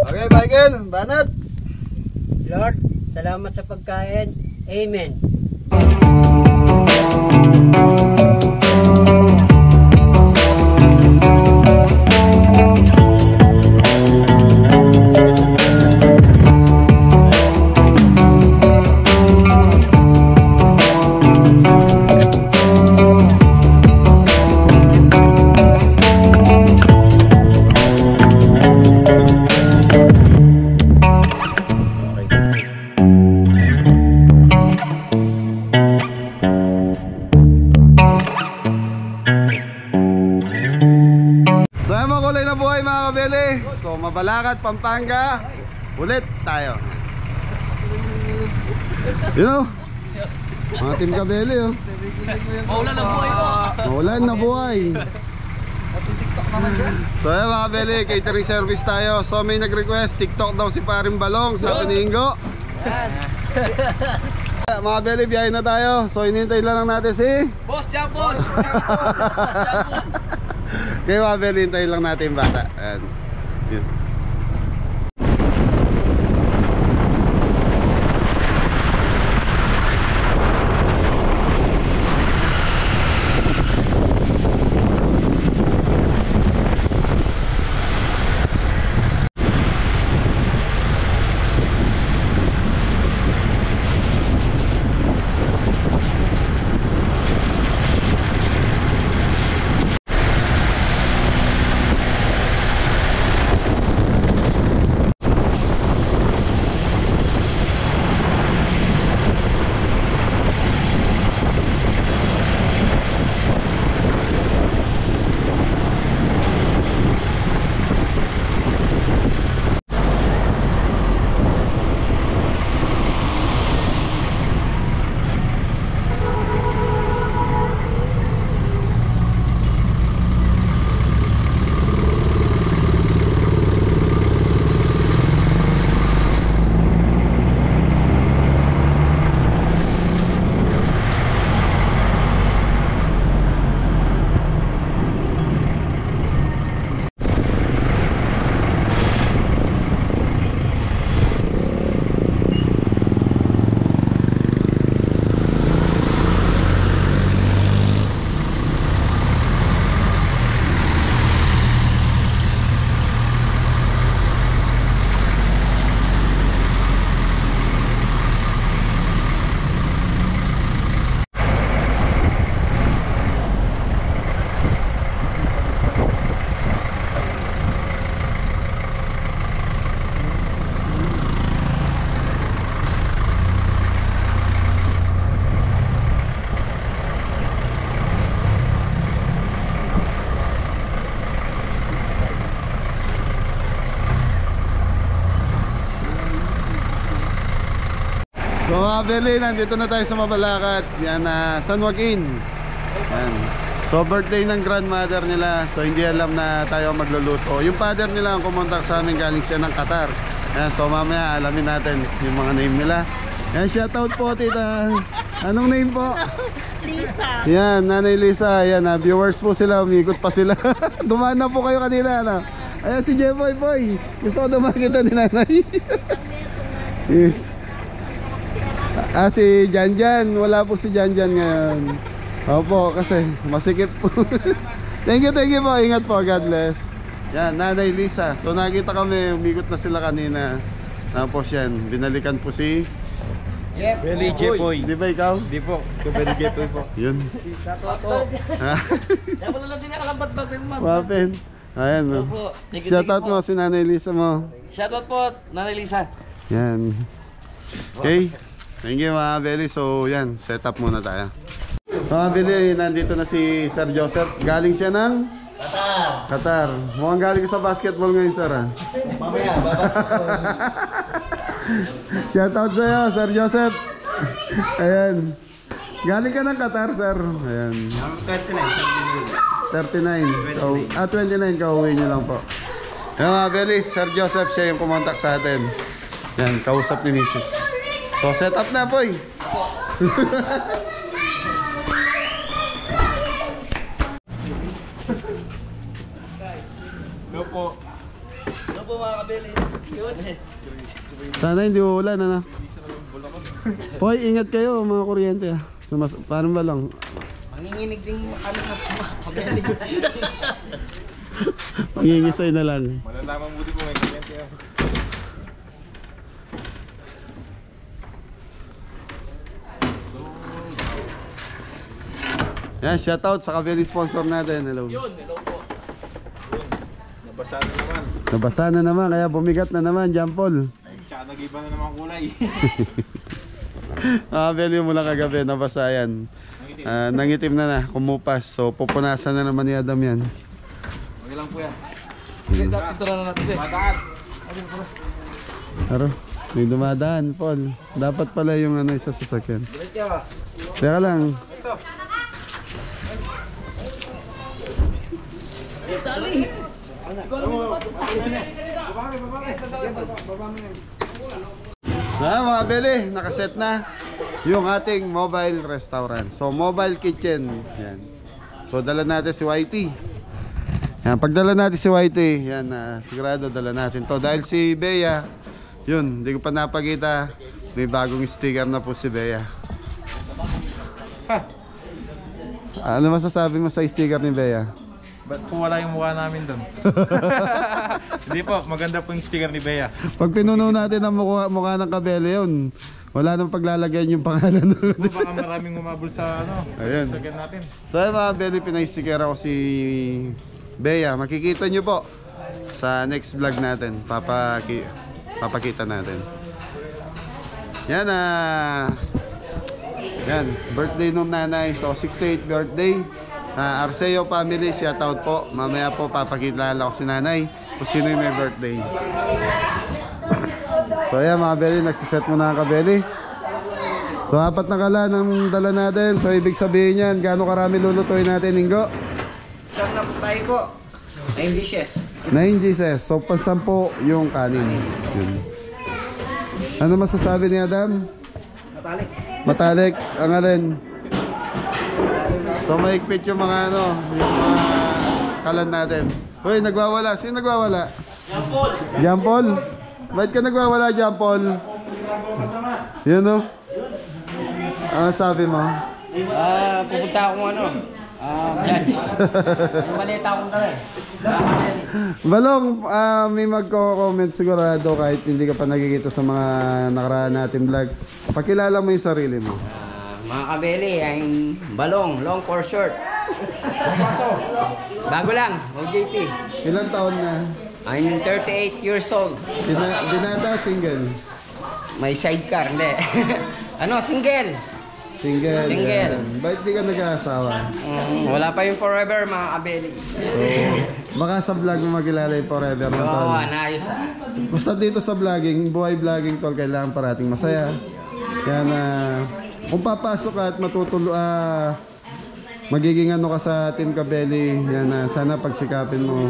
Okay, Michael, banat. Lord, salamat sa pagkain. Amen. So Mabalacat, Pampanga, ulit tayo. You know, mga Team Kabele oh. Maulan na buhay ko. Maulan na buhay. So yan mga Kabele, catering service tayo. So may nag-request, TikTok daw si Paring Balong, sabi ni Ingo. Mga Kabele, biyahe na tayo. So inintay lang natin si Boss Japon. kaya mga Kabele, hintayin lang natin yung bata. Ayan. Yun. So mga Kabele, nandito na tayo sa Mabalacat. Yan na San Joaquin. Yan. So birthday ng grandmother nila. So hindi alam na tayo magluluto. Yung father nila ang kumontak sa amin, galing siya ng Qatar. Yan. So mamaya alamin natin yung mga name nila. Yan, shoutout po tita. Anong name po? Lisa. Yan, Nanay Lisa. Yan, viewers po sila, umikot pa sila. Dumaan na po kayo kanina na. Ayan si Jeboy Boy. Gusto ko dumaan kita ni Nanay. Yes. Si Janjan, wala po si Janjan ngayon. Opo, kasi masikip po. Thank you po, ingat po, God bless. Yan, Nanay Lisa. So nakita kami, umikot na sila kanina. Tapos yan, binalikan po si Belly Jepoy. Di ba ikaw? Di po, si Belly Jepoy po. Yun. Dapat lang din nakalambat ba yung ma'am? Wapen. Ayan, no. Opo. Shoutout mo si Nanay Lisa mo. Shoutout po, Nanay Lisa. Yan. Okay. Thank you mga Beli. So yan, set up muna tayo. Mga Beli, nandito na si Sir Joseph. Galing siya ng Qatar. Mukhang galing ka sa basketball ngayon, Sir. Mamaya, Shoutout sa'yo, Sir Joseph. Ayan. Galing ka ng Qatar, Sir. Ayan. 39. So, 29 ka, uwi nyo lang po. Ayan mga Beli, Sir Joseph siya yung kumontak sa atin. Yan, kausap ni Mrs. So, set up na, boy. Hello po. Ano po mga kabili? Yun eh. Sana hindi uulan, ano? Hoy, ingat kayo mga kuryente. Paano ba lang? Manginginig din kami ng kabili. Mangingisay na lang. Malalaman buti po may kuryente yan. Yan, shoutout sa kabili sponsor natin. Hello. Hello po. Nabasa na naman. Nabasa na naman, kaya bumigat na naman, John Paul. Tsaka nag-iba na naman kulay. Kabili mo lang kagabi, nabasa yan. Nangitim na kumupas. So, pupunasan na naman ni Adam yan. Okay lang po yan. Sige, dapat ito na natin. Mataan. Aro, may dumadaan, Paul. Dapat pala yung ano, isa sasakyan. Teka lang. Mga Beli, nakaset na yung ating mobile restaurant. So, mobile kitchen. Yan. So, dala natin si Whitey. Yan, pagdala natin si Whitey, yan, sigurado dala natin to. Dahil si Bea, yun, hindi ko pa napakita, may bagong sticker na po si Bea. Ano masasabi mo sa sticker ni Bea? Ba't po wala yung mukha namin doon? Hindi po, maganda po yung sticker ni Bea. Pag pinuno natin ang mukha ng kabele yun, wala nang paglalagyan yung pangalan. Baka maraming umabol sa ano, Ayun. sa natin. So ayun mga Beli, pinay-sticker ako si Bea. Makikita nyo po sa next vlog natin. Papakita natin. Yan yan, birthday nung nanay. So 68th birthday. Arceo family, shoutout po. Mamaya po papakilala ko si nanay kung sino yung may birthday. So ayan mga Beli, nagsiset muna ang kabeli. So 4 na kalan ang dala natin. So ibig sabihin yan, gaano karami lulutuin natin, Ingo? Saan na po tayo po? 9 dishes. 9 Jesus. So pansampo yung kanin. Yun. Ano masasabi ni Adam? Matalik. Matalik ang alin. So maigpit yung mga ano, yung mga kalan natin. Hoy, nagwawala. Sino nagwawala? Jean Paul. Jean Paul? Bakit ka nagwawala, Jean Paul? Yun o. Ano sabi mo? Pupunta akong judge. Malita akong dala eh. Balong, may magko-comment sigurado kahit hindi ka pa nakikita sa mga nakaraan natin vlog. Pakilala mo yung sarili mo. Mga kabeli, ang balong, long for short. Bago lang, OJT. Ilang taon na? I'm 38 years old. Dinata, single? May sidecar, hindi. Single. Single. Single. Yan. Bakit di ka nag-aasawa? Wala pa yung forever, mga kabeli. So, baka sa vlog mo makilala yung forever mo, tol. Oo, naayos Basta dito sa vlogging, buhay vlogging, tol, kailangan parating masaya. Kaya na, kung papasok ka at magiging ano ka sa Team Kabeli, yan, sana pagsikapin mo.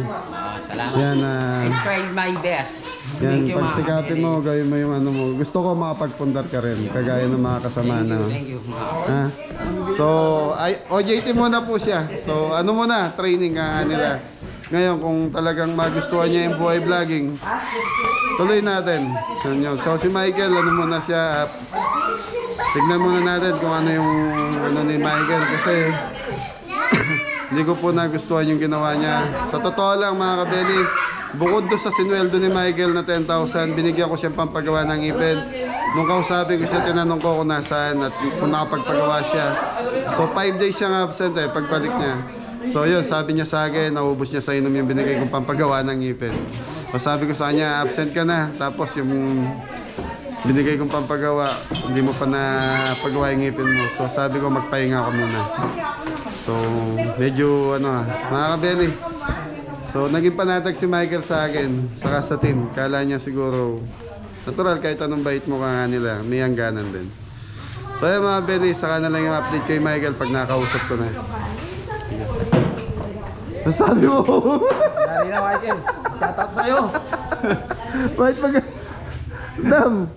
Salamat. Yan, I tried my best. yan, Thank you, mga pagsikapin kabeli. mo, gawin mo yung ano mo. Gusto ko makapagpundar ka rin, kagaya ng mga kasama na. Thank you. Ha? So, OJT muna po siya. So, ano muna, training nila. Ngayon, kung talagang magustuhan niya yung buhay vlogging, tuloy natin. So, si Michael, ano muna siya, tignan muna natin kung ano yung ano ni Michael kasi hindi ko po nagustuhan yung ginawa niya. Sa totoo lang mga kabeli, bukod doon sa sinweldo ni Michael na 10,000, binigyan ko siyang pampagawa ng event. Nung kausapin ko siya, tinanong ko kung nasaan at kung nakapagpagawa siya. So 5 days siyang absent pagbalik niya. So yun, sabi niya sa akin, naubos niya sa inom yung binigay kong pampagawa ng ngipin. So sabi ko sa kanya, absent ka na. Tapos yung binigay kong pampagawa, hindi mo pa na pagawa yung ngipin mo. So sabi ko, magpahinga ka muna. So medyo mga kabeli. So naging panatag si Michael sa akin, saka sa team. Kala niya siguro, natural kahit anong bait mo ka nga nila, may hangganan din. So yun mga kabeli, saka na lang yung update kay Michael pag nakausap ko na. Sabi mo? Dali na, Michael. Shoutout sa'yo. Kahit pag... Dam!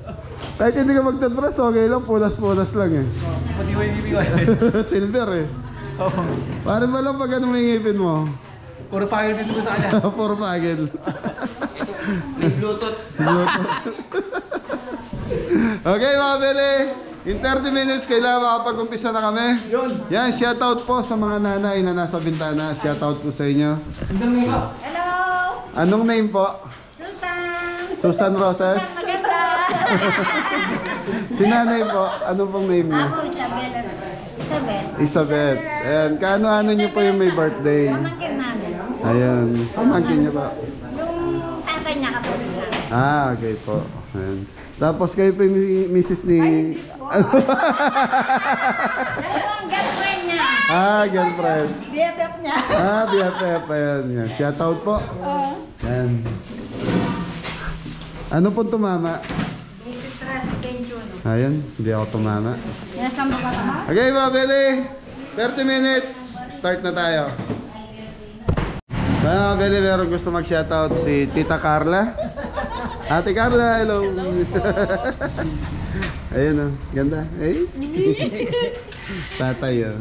Kahit hindi ka magtadpress, okay lang. Punas-punas lang eh. Matiway-bibiway. Silver eh. Parang ba lang pag ano may ngipin mo? Puro pangil dito sa kanya. Puro pagil. May Bluetooth. Okay mga bele. In 30 minutes, kailangan makapag-umpisa na kami. Yan, shoutout po sa mga nanay na nasa bintana. Shoutout po sa inyo. Hello! Anong name po? Susan! Susan Roses? Maganda! Si nanay po, ano pong name niya? Ako, Isabel. Isabel. Isabel. Ayan, kaano-ano niyo po yung may birthday? Pamangkin namin. Ayan, pamangkin niyo po. Yung tatay niya kapatid namin. Ah, okay po. Ayan. Tapos kayo po yung misis ni... Ano ang girlfriend niya? Ah, girlfriend. BFF niya. Ah, BFF. Ayan, yan. Shoutout po. Ayan. Ano pong tumama? Stress pension. Ayan, hindi ako tumama. Yan sa mga tama? Okay, Mabili. 30 minutes. Start na tayo. Mabili, meron gusto mag-shoutout si Tita Carla. Ate Carla, hello. Ayun oh, ganda. Eh. Tatay oh.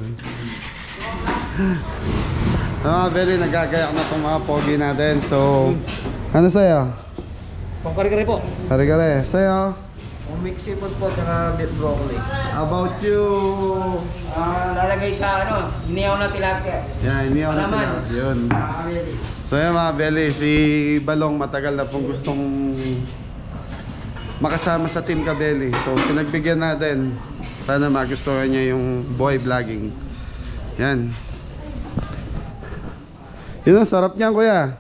Mabili, nagagayak na itong mga pogi natin. So, ano sa'yo? Pangkari-kari po. Kare-kare, sa'yo? Mixi food po, saka beef broccoli. About you. Lalagay sa iniyaw na tilapia. Yan, iniyaw na Alaman. sila. Yun. So yan mga Beli, si Balong matagal na pong gustong makasama sa Team Kabeli. So pinagbigyan natin. Sana magustuhan niya yung boy vlogging. Yan. Yun ang sarap niyan kuya.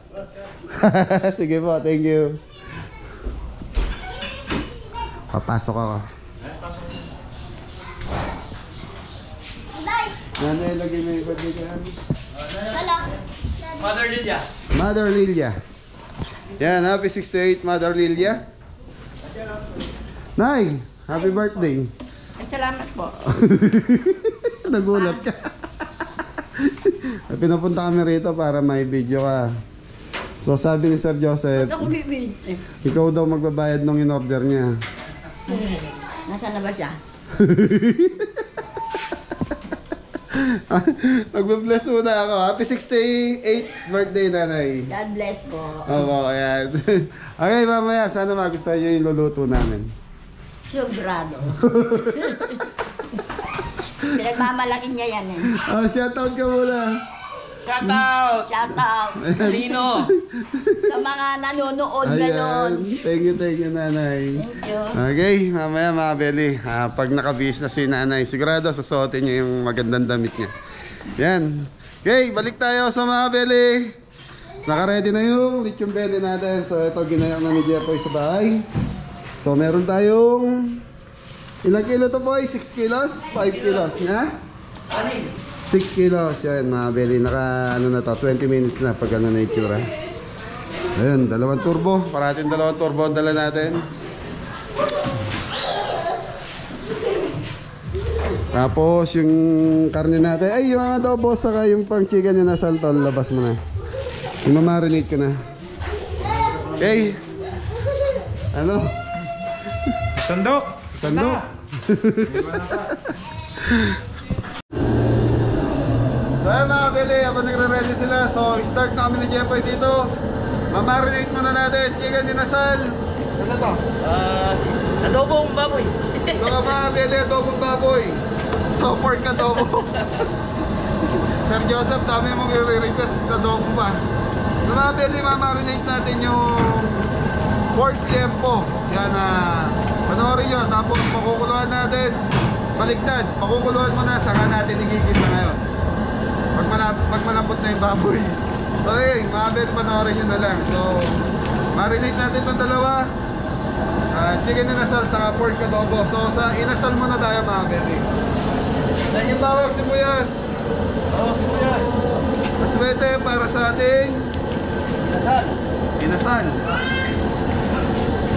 Sige po, thank you. Papasok ako. Nanay, lagay mo yung pagbigan. Mother Lilia. Mother Lilia. Yan, happy 68 Mother Lilia. Nay, happy birthday. Ay, salamat po. Nagulat ka. Pinapunta kami rito para may video ka. So sabi ni Sir Joseph, Ako bibig. ikaw daw magbabayad nung in-order niya. Nasaan na ba siya? Magbe-bless muna ako. Happy 68 birthday, nanay. God bless po. Oo, ayan. Okay, mamaya. Sana magustuhan nyo yung luluto namin. Sobrado. Pinagmamalaki niya yan eh. Oh, shoutout ka muna. Shoutout! Shout out Lino! sa mga nanonood ngayon. Thank you, nanay. Thank you. Okay, mamaya mga Beli, pag nakabihis na si nanay, sigurado susuotin niya yung magandang damit niya. Yan. Okay, balik tayo sa mga Beli. Naka-ready na yung lechon belly natin. So ito, ginayak na ni Jeffoy sa bahay. So meron tayong ilang kilo to boy? 6 kilos? 5 kilos na? 6 kilos. Yan mga Beli, naka ano na to, 20 minutes na pag ano na itsura. Ayun, dalawang turbo. Parating dalawang turbo ang dala natin. Tapos yung karne natin, ay yung adobo saka yung pang chicken yung nasa altol, labas mo na. Yung mamarinate ko na. Okay. Ano? Sando! Sando. So ayun mga Beli, habang nagre-ready sila, so start na kami ni Jeffoy dito. Mamarinate muna natin, chicken dinasal. Ano to? Adobong baboy. So mga Beli, adobong baboy. So pork adobo. Sir Joseph, dami mong i-request sa adobo pa. So mga Beli, mamarinate natin yung pork tiempo. Yan na, panoorin nyo. Tapos makukuluan natin. Baliktad, makukuluan mo na, saka natin igigit na ngayon. Pag pag malambot na yung baboy. Okay, mga beli, panoorin nyo na lang. So, marinate natin itong dalawa. Chicken inasal sa pork adobo. So, sa inasal muna tayo mga beli. Then yung bawang sibuyas. Aswete para sa ating inasal.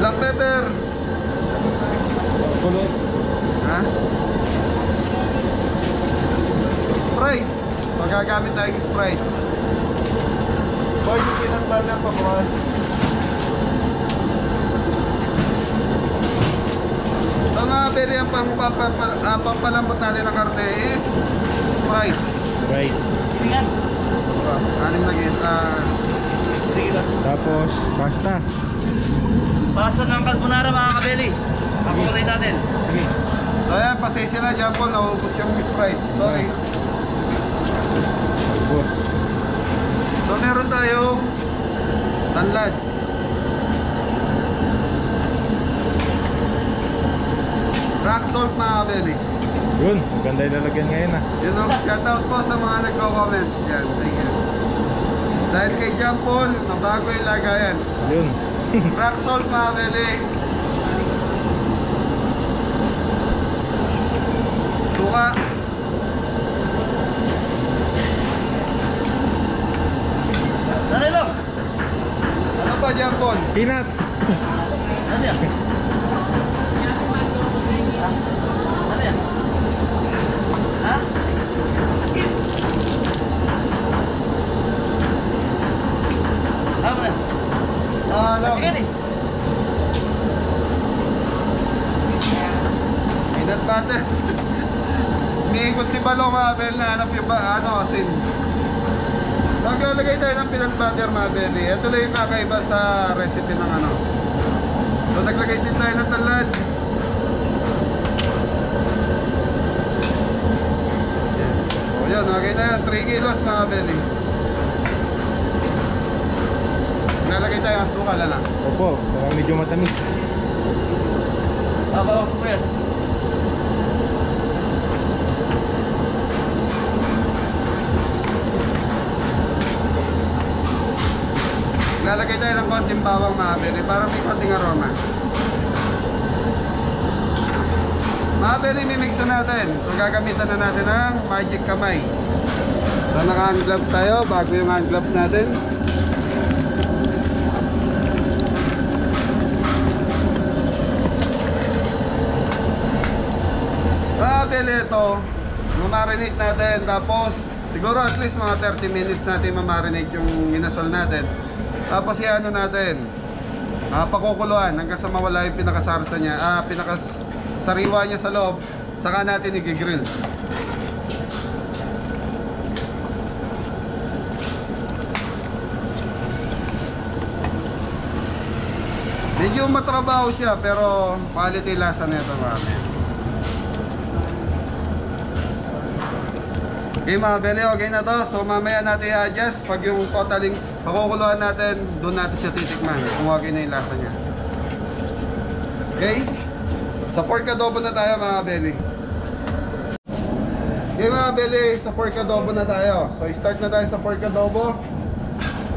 Black pepper. Kulot. Ha? Sprite. Magagamit tayong Sprite. Boy, yung peanut butter pa, boss. So mga beri, ang pampalambot natin ng karne is Sprite. Right. Anim na Tapos, pasta. Pasta ng carbonara mga kabeli. Pakukulay natin. Sige. So ayan, pasensya na dyan po, naubos yung Sprite. Sorry. Tapos, So meron tayong tanlad. Rock salt mga kabeli. yun. Ganda yung lalagyan ngayon ah. Yun ang shoutout po sa mga nagko-comment. Yan, thank you. Dahil kay John Paul, mabago yung lagayan. Yun. Rock salt mga kabeli. Suka. Dali lang. Ano pa John Paul? Peanut. Ano yan? Ano yan? Ha? Ano yan? Ano? Sige eh. Peanut butter. Umiikot si Balong mga kabeli na hanap yung asin. Naglalagay tayo ng peanut butter mga kabeli. Ito lang yung kakaiba sa recipe ng ano. So naglagay din tayo ng talad. O yan, okay na yan. 3 kilos mga kabeli. Naglalagay tayo ng asukal na. Opo, parang medyo matamis. Bawang sibuyas. Lalagay tayo ng konting bawang mga kabeli para may konting aroma. Mga kabeli, mimix na natin. So gagamitan na natin ang magic kamay. So naka-hand gloves tayo bago yung hand gloves natin. Mga kabeli, ito mamarinate natin. Tapos siguro at least mga 30 minutes natin mamarinate yung inasal natin. Tapos i-ano natin, pakukuluan hanggang sa mawala yung pinakasarsa niya, pinakasariwa niya sa loob, saka natin i-grill. Medyo matrabaho siya pero quality lasa nito marami. Okay mga beli, okay na to. So mamaya natin i-adjust. Pag yung totaling pakukuluan natin, doon natin siya titikman kung okay na yung lasa niya. Okay? Sa pork adobo na tayo mga beli. Okay mga beli, sa pork adobo na tayo. So start na tayo sa pork adobo.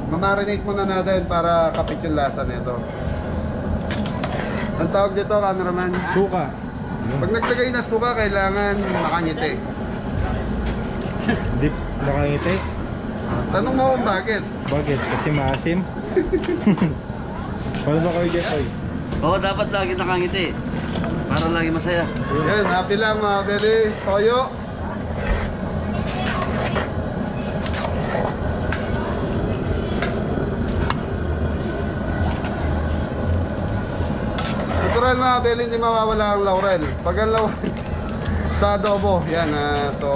Mamarinate muna natin para kapit yung lasa nito. Ang tawag dito, cameraman? Suka. Pag naglagay na suka, kailangan nakangiti. Hindi nakangiti. Tanong mo kung bakit? Bakit? Kasi maasim. Paano ba kayo Jeff? Oo, dapat lagi nakangiti. Para lagi masaya. Yan, happy lang mga beli. Toyo. Natural mga beli, hindi mawawala ang laurel. Pag ang laurel sa adobo, yan. So,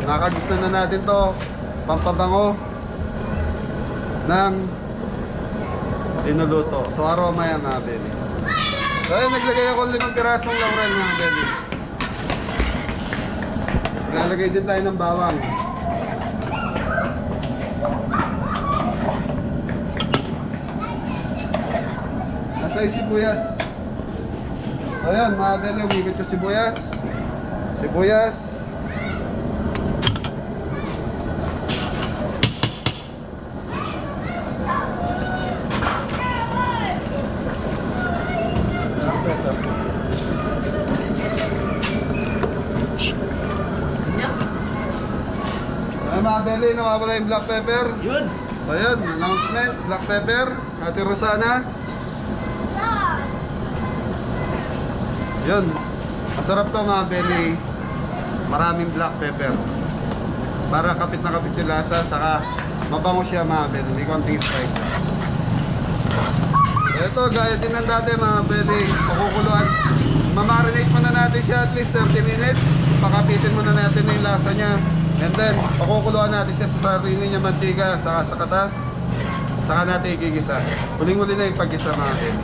nakagisa na natin to. Pampabango ng inuluto. So, aroma yan mga beli. So, ayun, naglagay ako 5 pirasong laurel mga beli. Lalagay din tayo ng bawang. Nasa yung sibuyas. So ayan mga beli, umikot yung sibuyas. Sibuyas. Beli, nawawala yung black pepper. Yun. So yun, announcement, black pepper, Ate Rosana. Yun, masarap to mga Beli. Maraming black pepper. Para kapit na kapit yung lasa, saka mabango siya mga Beli. May konting spices. Ito, gaya din ng dati mga Beli. Pakukuluan. Mamarinate muna natin siya at least 30 minutes. Pakapitin muna natin yung lasa niya. And then, pakukuluan natin siya sa sarili niya mantika, saka sa katas. Saka natin igigisa. Huling-huli na yung paggisa mga Beli.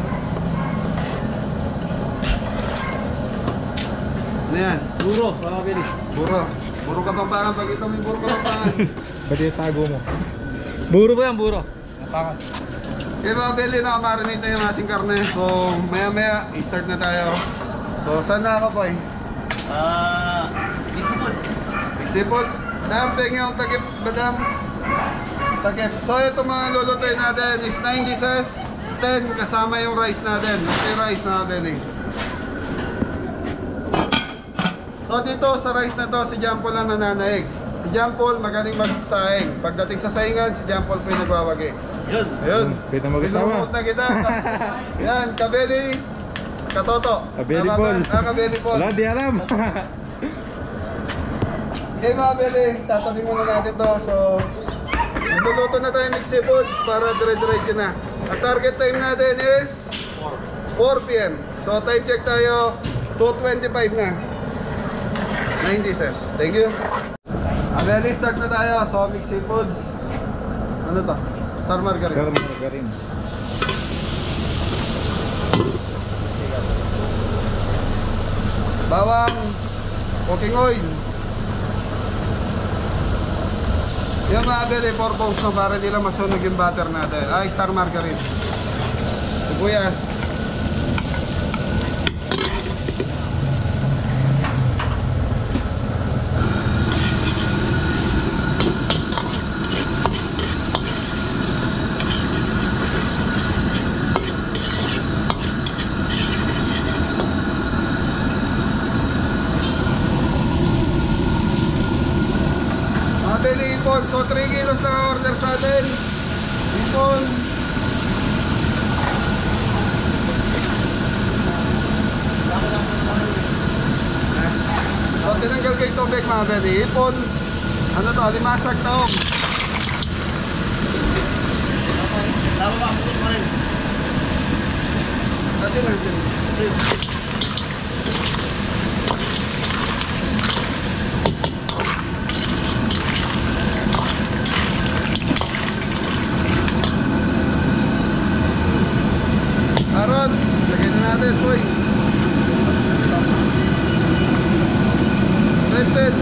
Ano yan? Buro, mga kabeli. Buro. Buro Kapampangan. Pag ito may buro Kapampangan. Pwede tago mo. Buro ba yan, buro? Napakan. Okay mga Beli, nakamarinate na yung ating karne. So, maya-maya, i-start na tayo. So, saan na ako, Poy? Dixipod. Sipols, nampeng yung takip, badam. Takip. So, ito mga lulutuin natin is 9 dishes, 10 kasama yung rice natin. Okay, rice mga Beli. So, dito sa rice na to, si John Paul ang nananaig. Si John Paul magaling magsaing. Pagdating sa saingan, si John Paul po yung nagwawagi. Yun. Ayun. Pwede mag-asawa. Pinurumot na kita. Yan, Kabeli. Katoto. Kabeli Tama ba? Paul. Kabeli Paul. Wala, di alam. Okay mga Beli, tatabi muna natin to. So, magluluto na tayo mixed foods para dire-diretso na. Ang target time natin is 4 p.m. So, time check tayo, 2:25 na. 9 dishes. Thank you. Beli, start na tayo. So, mixed foods. Ano to? Star margarine. Margarin. Bawang, cooking oil. Yung mga Beli, 4 pounds na para hindi lang masunog yung butter natin. Ay, star margarine. Sibuyas. Beli ipon, so 3 kilos na order sa atin. Ipon. So tinanggal ko yung tubig mga Beli. Ipon. Ano to? Limasag taong. Tama ba? Bukod pa rin. Atin natin. Carrots, lagyan na natin, boy. Red bell.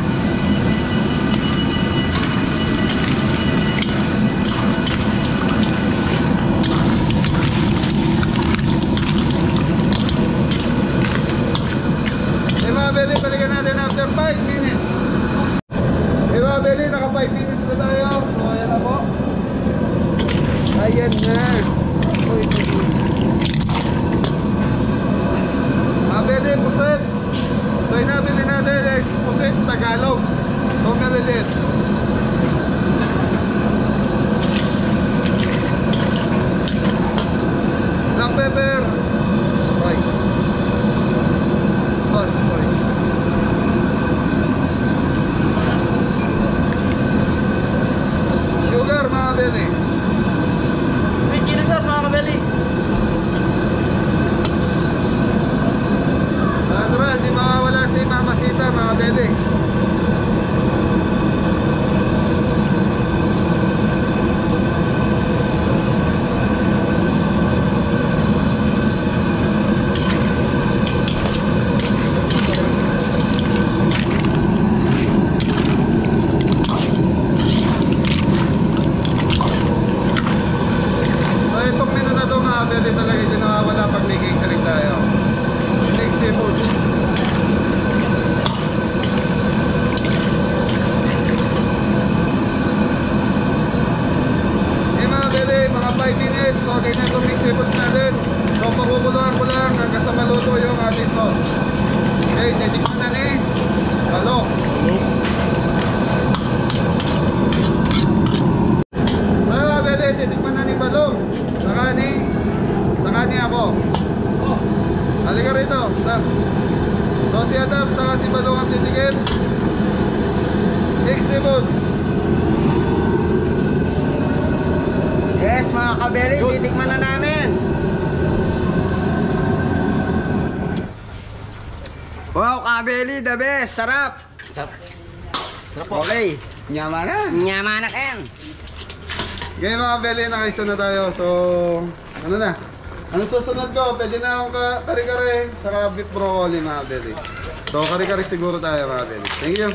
Mga Beli, balikan natin after 5 minutes. Mga Beli, naka 5 minutes na tayo. So, ayan na po. Ayan na. Mga Beli, pusit. So, inabili natin is pusit Tagalog. So, malilit. Black pepper. Right. Sauce, sorry. si Balong ang titigil. Exibons. Yes, mga kabeli, titikman na namin. Wow, kabeli, the best. Sarap. Okay. Nyamanan. Nyamanak yan. Okay mga kabeli, nakaisa na tayo. So, ano na? Ano susunod ko? Pwede na akong kare-kare saka beef broccoli mga kabeli. So, kare-kare siguro tayo mga kabeli. Thank you.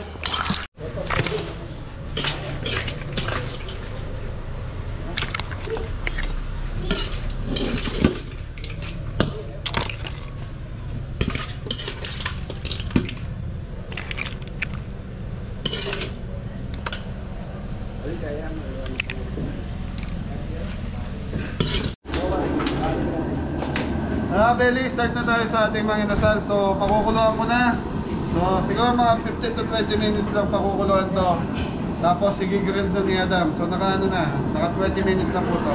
Beli, start na tayo sa ating mga inasal. So, pakukuluan ko na. So, siguro mga 15 to 20 minutes lang pakukuluan to. Tapos, i-grill na ni Adam. So, naka 20 minutes na po to.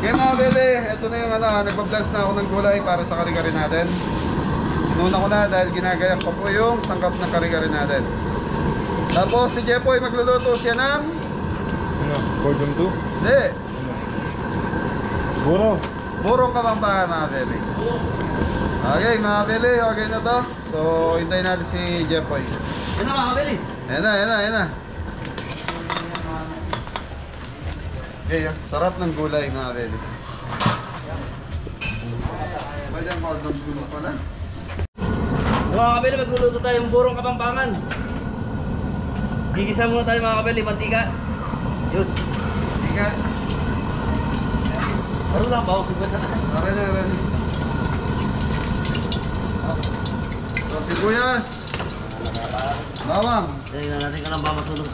Okay mga beli, ito na yung nagpa-blast na ako ng gulay para sa kari-kari natin. Sinuna ko na dahil ginagayak ko po yung sangkap ng kari-kari natin. Tapos, si Jepoy magluluto siya ng Cordon 2? Hindi. Burong Kapampangan mga beli. Okay mga beli, okay na to. So hintayin natin si Jepoy. Yan na mga kabeli. Ayan na. Okay, sarap ng gulay mga beli. Pwede ang cordon bleu pala. Mga kabeli, magluluto tayo ng burong Kapampangan. Gigisa muna tayo mga kabeli, mantika. Yun. Ikat. Ano lang ba? Sugat na. Aran. So sibuyas. Bawang. Tingnan natin ka lang ba masulog.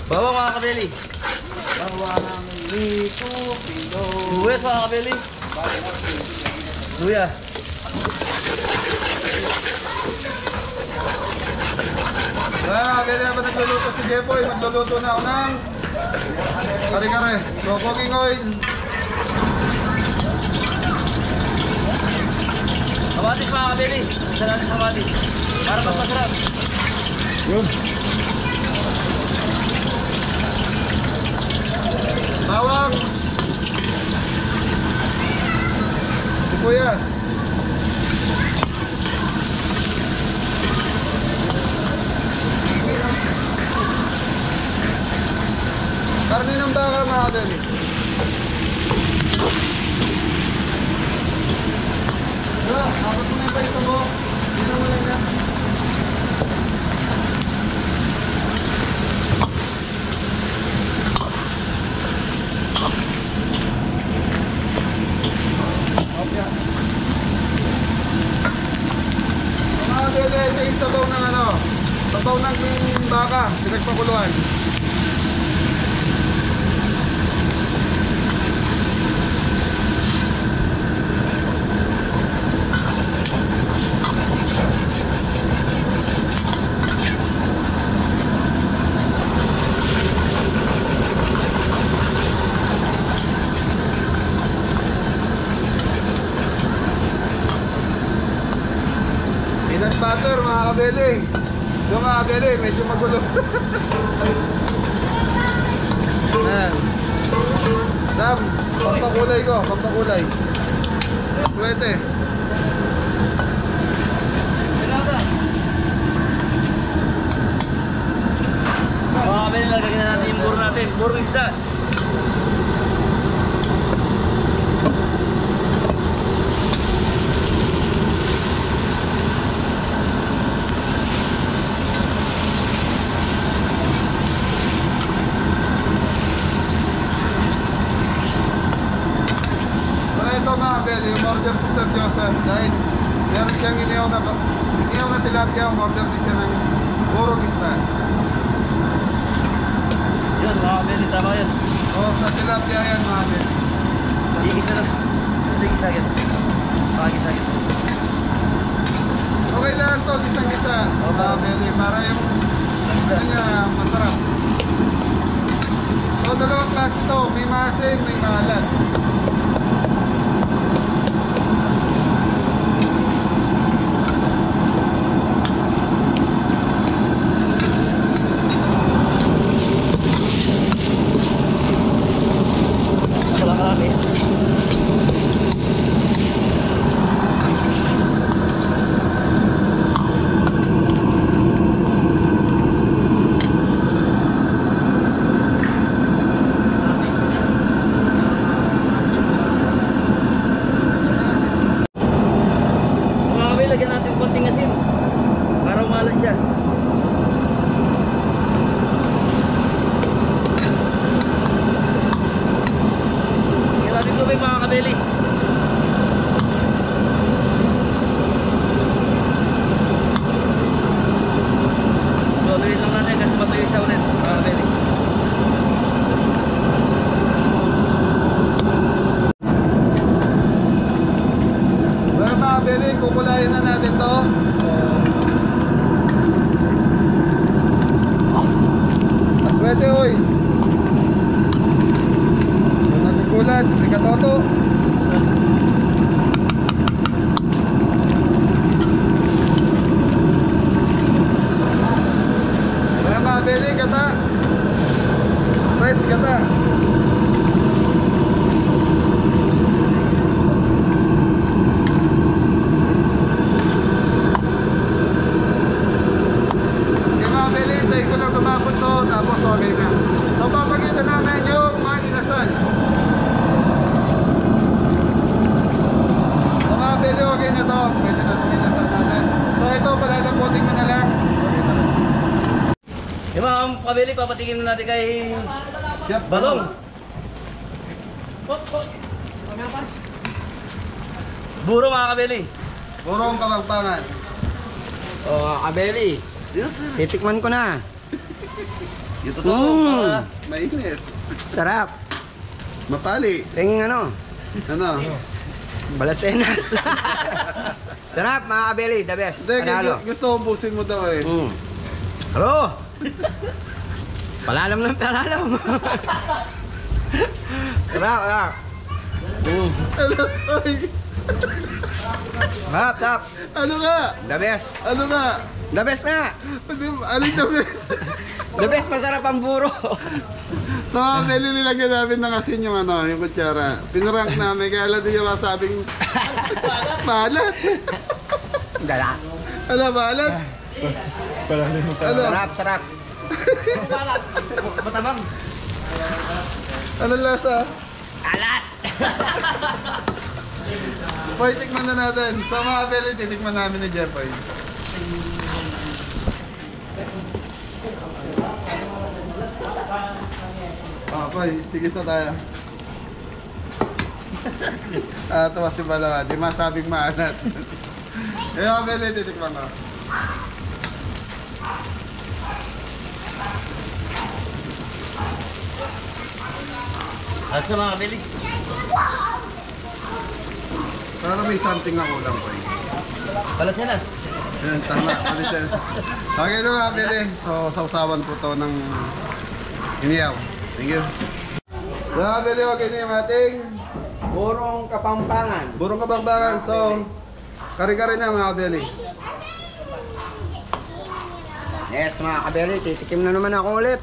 Bawang mga kabeli. Bawang liko pilo. Luyas mga kabeli. Luya. Bili naman nagluluto si Jepoy. Magluluto na ako ng kare-kare. So cooking oil. Kamatis mga kabeli. Isa natin kamatis. Para mas masarap. Yun. Bawang. Sibuyas. Karne ng baka mga kabeli. Abot mo na yung paito mo. Dito mo lang yan. Mga kabeli, ito yung sabaw ng sabaw ng baka, pinagpakuluan. Peanut butter mga kabeli. Yung mga kabeli, medyo magulo. Ayan. Dam, pampakulay ko, pampakulay. Pwede. Mga kabeli, lagyan na natin yung buro natin. Burong isda. Ito mga kabeli, yung order si Sir Joseph dahil meron siyang iniyaw na tilapia, order din siya ng burong isda. Yun mga kabeli, tama yun. O, sa tilapia yan mga kabeli. Gigisa na. Gigisa agad. Pakagisa. Okay lang to, gisang-gisa. O mga kabeli, para yung niya masarap. So, Dalawang klase to, may maasim, may maalat. Wala marami. Mga kabel, lagyan natin konting asin para umalas siya. Lagyan natin tubig mga kabeli. Tuloy lang natin kasi matuyo siya ulit mga kabeli. Well, mga kabeli, kukulayan na natin to. Aswete, oy. Nagkukulat, may katoto. Well, mga kabeli, kata. Press, kata. Yung mga beli, tayo ko lang tumapot to, tapos okay na. So, papakita namin yung mga inasan. So, mga beli, okay na to. Pwede na itong inasan natin. So, ito, palalamputin mo na lang. Yung mga kabeli, papatigin na natin kay Chef Balong. Buro mga kabeli. Burong kamagpangan. Oh, Abeli. Titikman ko na. Yung totoo. Mainit. Sarap. Mapali. Tingin ano? Ano? Balasenas. Sarap mga Abeli, the best. Hindi, Panalo. gusto ko busin mo daw eh. Halo. Palalam ng palalam. Sarap, sarap. Ano? Oy. Sarap, sarap. Ano nga? The best. Ano nga? The best nga. Ano yung the best? The best, masarap ang buro. Sa mga beli, nilagyan namin ng asin yung ano, yung kutsara. Pinrank namin, kaya lang din yung masabing balat. Dala. Ano, balat? Ano? Sarap, sarap. Matabang. Ano lasa? Alat. Poy, tikman na natin. Sa mga beli, titikman namin ni Jeffoy. Poy, tigis na tayo. Tawa si Balawan, di masabing maalat. Eh, mga beli, titikman ko. Ayos ka mga kabeli. Para may something na kulang po. Balasenas. Yan, tama. Alisin. Okay na mga bili. So, sausawan po to ng iniyaw. Thank you. Mga bili, okay na yung ating Burong Kapampangan. burong kabangbangan. So, kari-kari na mga bili. Yes mga kabeli, titikim na naman ako ulit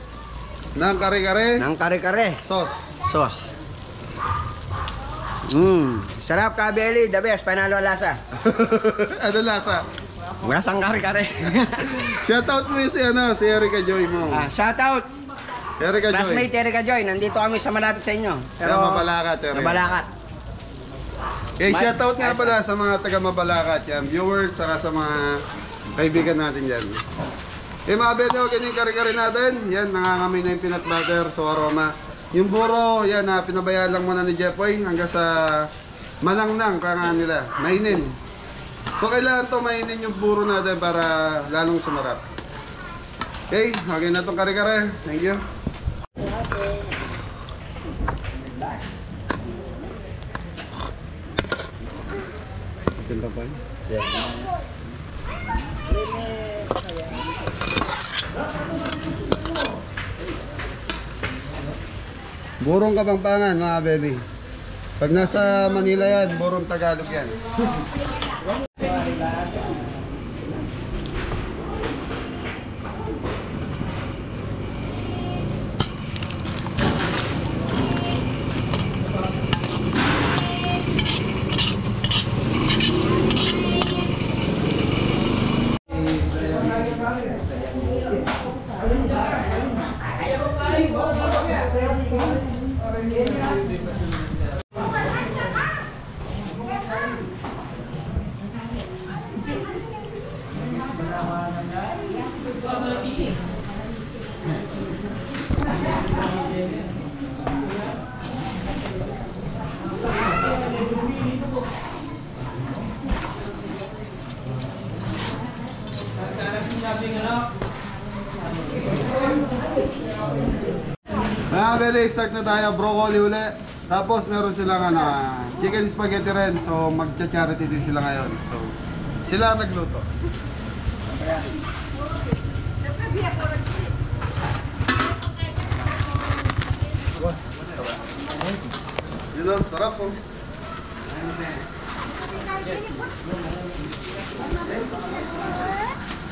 Ng kari-kari, ng kare-kare sauce. sauce. Sarap kabeli, the best, panalo ang lasa. Ano lasa? Lasang kare-kare. Shoutout mo yung si Erica Joy mo. Shout out, Erica Joy. classmate Erica Joy, nandito kami sa malapit sa inyo. Kaya Mabalacat, Erica. Mabalacat. Okay, shoutout nga pala sa mga taga Mabalacat, yan, viewers, saka sa mga kaibigan natin dyan. Eh mga bede, okay na yung kare-kare natin. Yan, nangangamoy na yung peanut butter, so aroma. Yung buro, yan, pinabayaan lang muna ni Jeffoy hanggang sa malangnang kanga nila, mainin. So kailangan to mainin yung buro natin para lalong sumarap. Okay, okay na itong kare-kare. Thank you. Ganda pa yun? Burong Kapampangan, mga Beli. Pag nasa Manila yan, burong Tagalog yan. Mga Beli, start na tayo. Broccoli uli. Tapos meron silang chicken spaghetti rin. So magcha-charity din sila ngayon. So sila ang nagluto. Yun ang sarap po.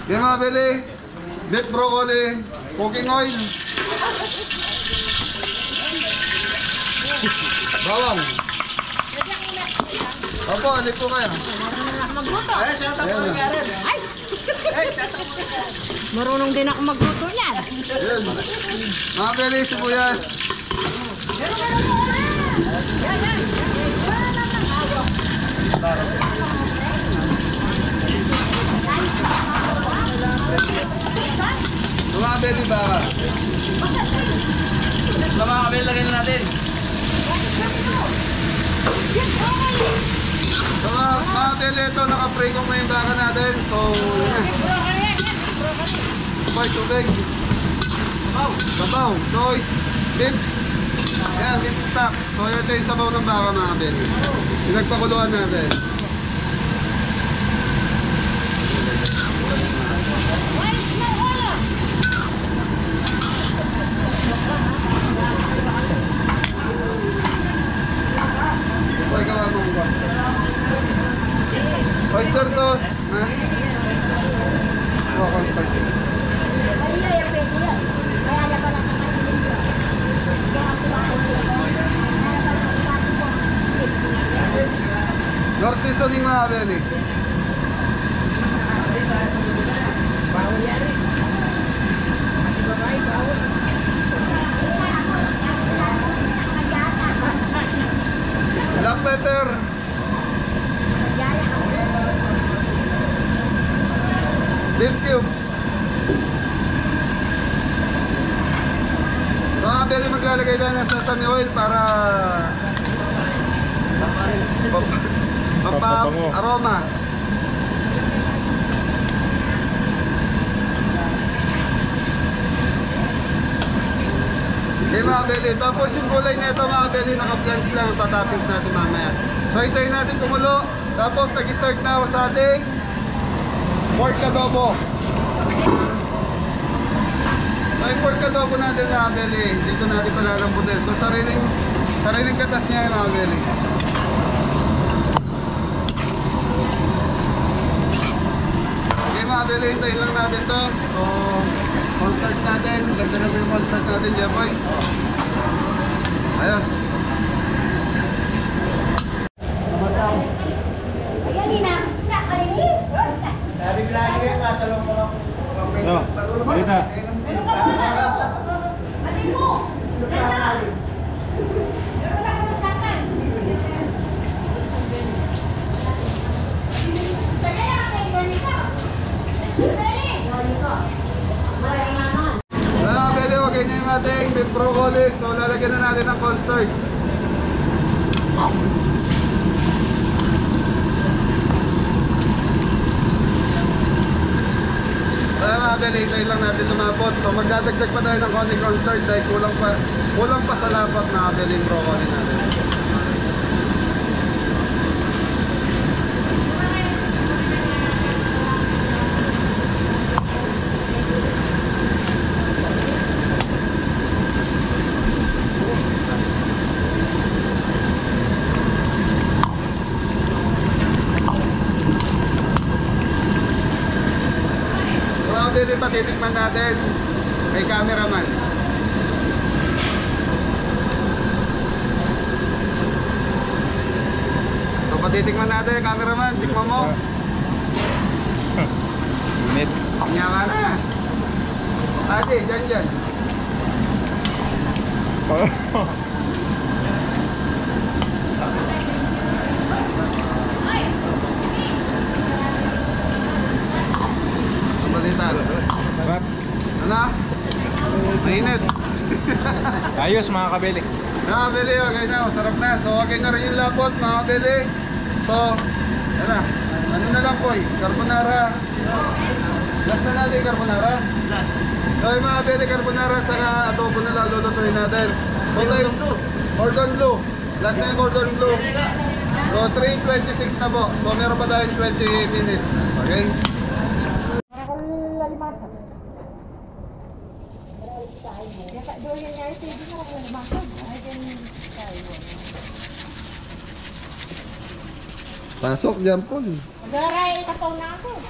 Yan mga Beli, beef broccoli, cooking oil, bawang. Opo, alip po kayo. Marunong din ako magluto yan. Ayan. Mga Beli, sibuyas. Mga Beli, baka. Sa mga kabel, lagyan na natin. So mga Beli, ito naka-pray kong na yung baka natin. So, yan. Boy, tubig. Sabaw. Choice. Beef. Yan, beef stock. So, ito yung sabaw ng baka mga Beli. Pinagpakuluan natin. Boy, gawa mo ba? Oyster sauce. Ha? Oh, oyster sauce. North seasoning mga Beli. Black pepper. Beef cubes. So mga Beli, maglalagay tayo ng sesame oil para aroma. Okay mga Beli, tapos yung gulay na ito mga Beli, naka-plants lang, tatoppings natin mamaya. So hintayin natin kumulo, tapos nag-start na ako sa ating pork adobo. So yung pork adobo natin mga Beli, dito natin palalambutin. So sariling katas niya mga Beli. Okay mga Beli, hintayin lang natin to. So cornstarch natin, ganda na yung cornstarch natin, Jeboy. Ayos. No, balita. Mga Beli, okay na yung ating beef broccoli. So lalagyan na natin ng cornstarch. Kaya mga Beli, hintayin lang natin lumapot. So magdadagdag pa tayo ng konting cornstarch dahil kulang pa sa lapat mga Beli yung broccoli natin. natin kay cameraman. So patitikman natin, cameraman, tikman mo. Init. Kanya ka na. Ate, dyan. Balita. Sarap. Ano? Mainit. Ayos mga kabeli. Nakabili, okay na, sarap na. So okay na rin yung lapot, makabili. So, ano na lang po carbonara. Last na natin carbonara. So yung makabili carbonara sa adobo na lang lulutuin natin. So tayo, cordon bleu. Last na yung cordon bleu. So 3:26 na po. So meron pa tayong 20 minutes. Okay? Pasok dyan po. Magaray, kataw na ako.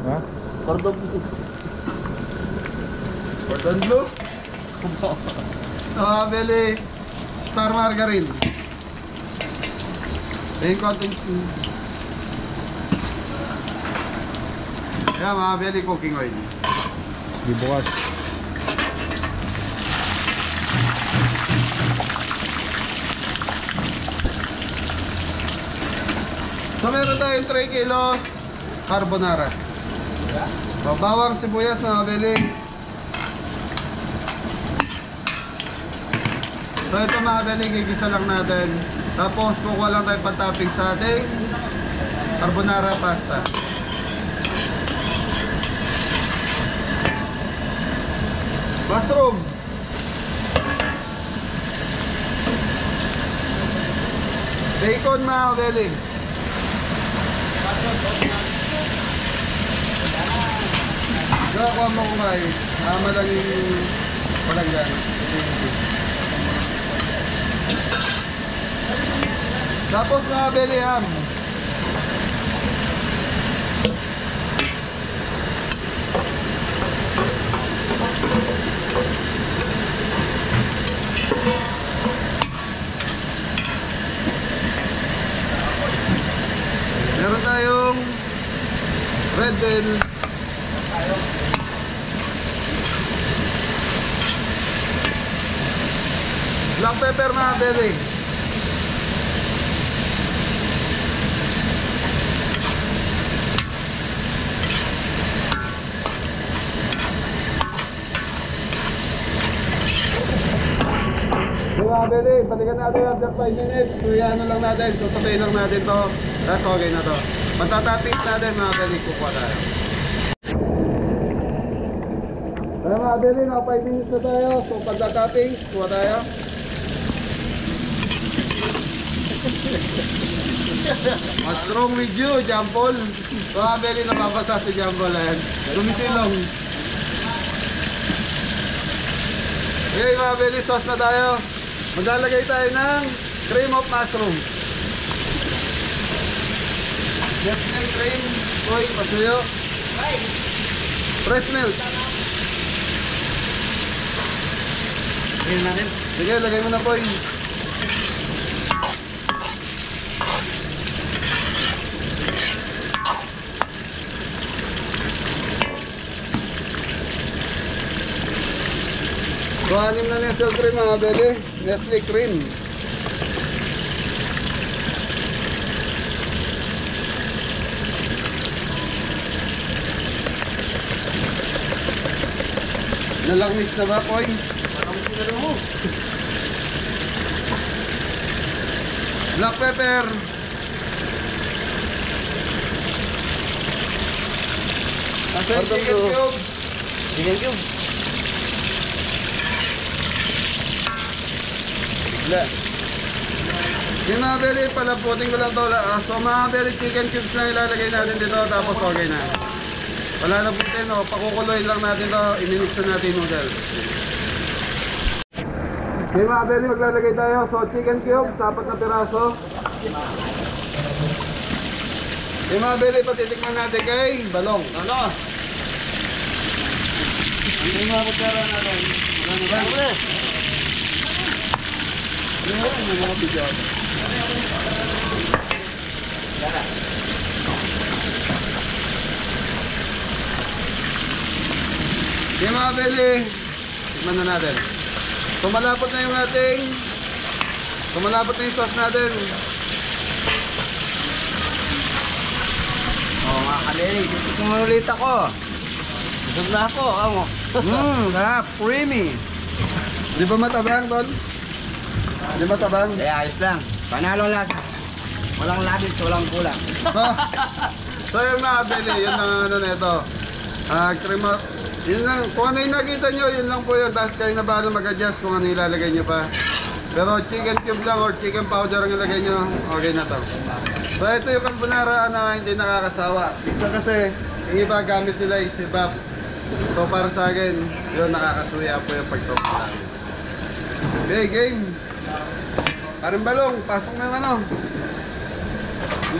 Ha? Cordon bleu? Bili Star Margarine. Ayun konting. Ayan, makabili cooking oil. Di bukas. So meron tayong 3 kilos carbonara. Bawang sibuyas, makabili. So ito makabili, gigisa lang natin. Tapos kukuha lang tayo pang-topping sa ating carbonara pasta. Mushroom. Bacon, makabili. Nakakuha mo kumain. Madaling palanggan. Tapos makabili ham. Meron tayong red bell. Black pepper, makabili. Makabili, balikan natin after 5 minutes. So ano lang natin, sasabay lang natin to. That's okay na to. Matatapik natin, makabili, kukuha tayo. Kaya makabili, na 5 minutes na tayo. So pagka-toppings, kuha tayo. What's wrong with you, Jampol? So makabili, napapasa si Jampol. Lumisilong. Okay, makabili, sauce na tayo. Maglalagay tayo ng cream of mushroom. Just ng cream. Uy, pasuyo. Fresh milk. Tingnan natin. Sige, lagay mo na po. So, 6 na Nestle cream, mga bebe. Nestle cream. Nalangis na ba, Koy? Nalangis na rin mo. Black pepper. Asa yung chicken cubes? Chicken cube. Yung mga beli, palaputin ko lang ito. So mga beli, chicken cubes na ilalagay natin dito. Tapos okay na. Wala na putin, no? Pakukuloy lang natin ito. Inimix na natin noodles. Okay mga beli, maglalagay tayo. So chicken cubes, 4 na piraso. Yung mga belly, patitikman natin kay Balong. Ano? Ano yung mga kutsara natin? Ano ba? Ano yung mga bidyo? Yung mga belly, tikman na natin. Tumalapot na yung tumalapot na yung sauce natin. Oh, mga kabeli, titikman ulit ako. Busog na ako. Amo. Sarap, creamy. Di ba matabang, Tol? Di ba matabang? Kaya ayos lang. Panalo lasa. Walang labis, walang kulang. So yung mga belly, yun ang ano nito. Cream up. Yun lang, kung ano yung nakita nyo, yun lang po yun. Tapos kayo na bahala mag-adjust kung ano ilalagay nyo pa. Pero chicken cube lang or chicken powder ang ilagay nyo, okay na to. So ito yung carbonara na hindi nakakasawa. Isa kasi, yung iba gamit nila is sibap. So para sa akin, yun nakakasuya po yung pag-soft namin. Okay, game. Parang Balong, pasok na yung ano.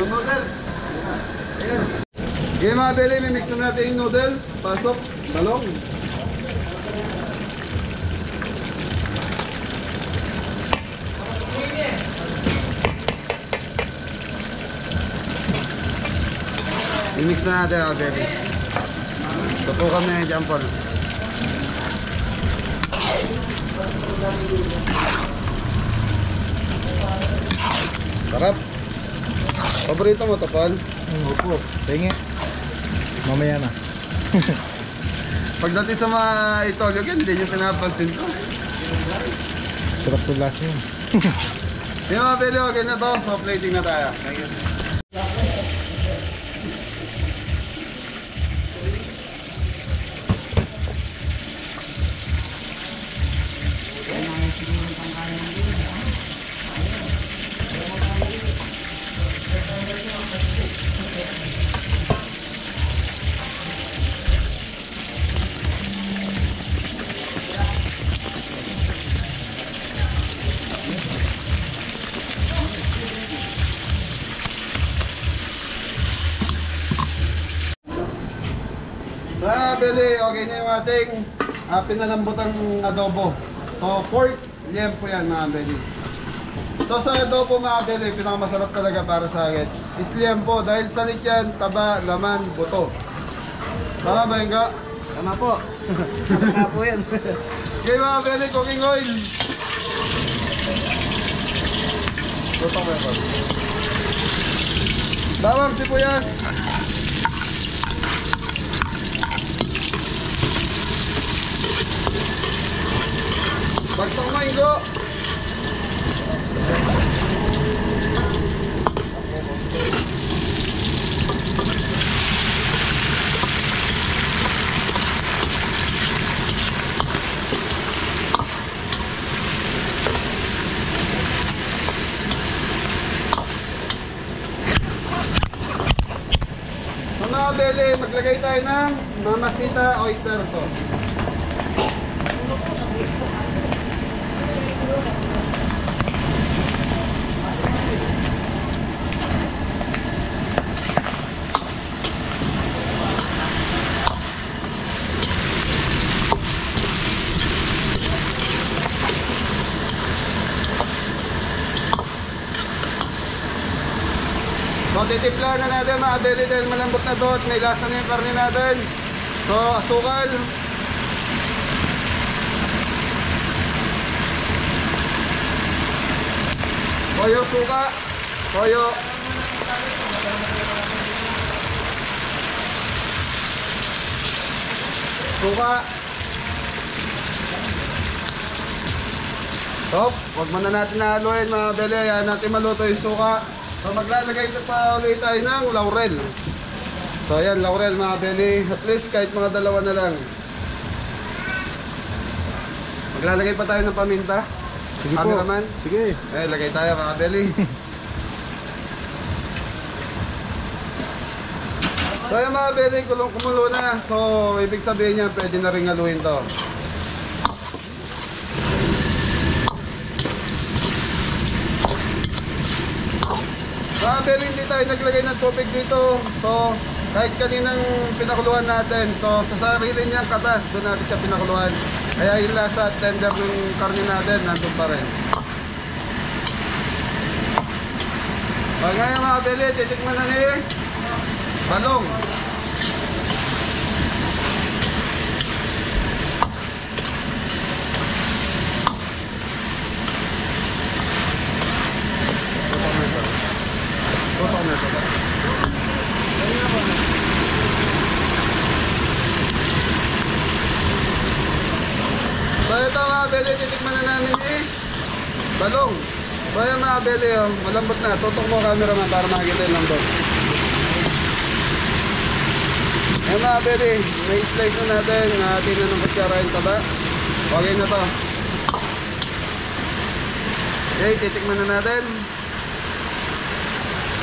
Yung noodles. Ayan. Okay mga belly, mimix na natin yung noodles. Pasok, Balong. Mimix na natin mga belly. Tutukan na yung jampol. Sarap. Paborito mo to, Paul? Opo. Tingi. Mamaya na. Pagdating sa mga itolog yan, hindi nyo pinapansin to. Sarap to last yun. Yung mga belly, okay na to. So plating na tayo. Beli, okay na yung ating pinalambotang adobo. So, pork, liempo yan mga beli. So, sa adobo mga beli, pinakamasarap talaga para sa akin is liempo dahil salit yan, taba, laman, buto. Tama ba yung ka? Tama po. Tama po yan. Okay mga beli, cooking oil. Tutok mo yan. Bawang sibuyas. Bagtong mainggo. Mga bele, maglagay tayo ng Mamacita oyster sauce. So titimpla na natin mga beli dahil malambot na to at may lasa na yung karne natin. So asukal. Toyo suka. Toyo. Suka. So, huwag muna natin nahaluin mga beli. Ayan natin maluto yung suka. So maglalagay ito pa ulit tayo ng laurel. So ayan, laurel mga beli. At least kahit mga dalawa na lang. Maglalagay pa tayo ng paminta. Sige po. Cameraman. Sige. Lagay tayo mga beli. So ayan mga beli, kumulo na. So ibig sabihin niya, pwede na rin haluin to. Mga Beli, hindi tayo naglagay ng tubig dito. So, kahit kaninang pinakuluan natin, so sa sarili niyang katas, doon natin siya pinakuluan. Kaya yung lasa at tender ng karne natin, nandun pa rin. Pag ngayon mga Beli, titikman na ni balong. So ito mga Beli, titikman na namin balong. So yan mga Beli, oh, malambot na. Tutok mo cameraman para makita yung lambot. Yan mga Beli, may slice na natin. Tingnan ng kutsara yung taba. Okay na to. Okay, titikman na natin.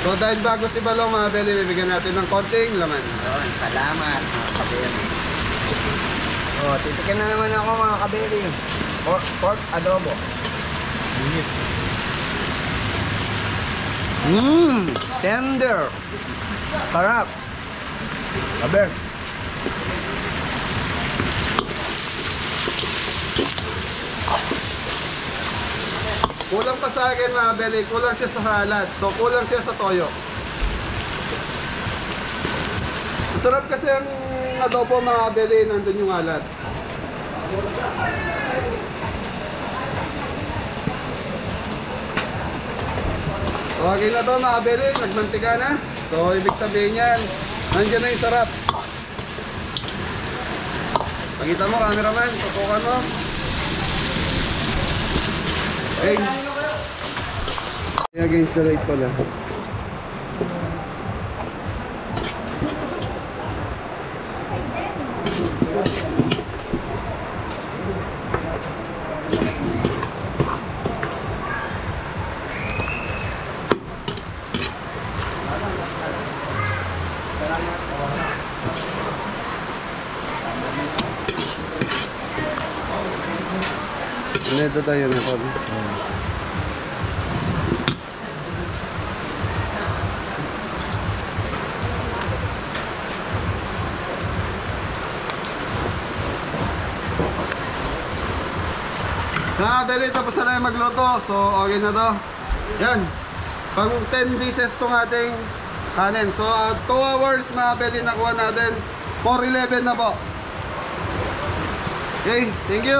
So dahil bago si balong mga Beli, bibigyan natin ng konting laman. Yun, salamat mga kabeli. Oh, titikin na naman ako mga kabeli. Pork adobo. Tender. Sarap. Aber. Kulang pa sa akin mga Beli, kulang siya sa halad. So kulang siya sa toyo. Masarap kasi ang adobo mga Beli, nandun yung halad. Okay na to mga Beli, nagmantika na. So ibig sabihin yan, nandiyan na yung sarap. Pakita mo cameraman, tutukan mo. Okay. Against the light pala. Ito tayo na po. Beli, tapos na tayo magluto. So, okay na to. Yan. Pag 10 pieces itong ating kanin. So, 2 hours mga Beli nakuha natin. 4:11 na po. Okay, thank you.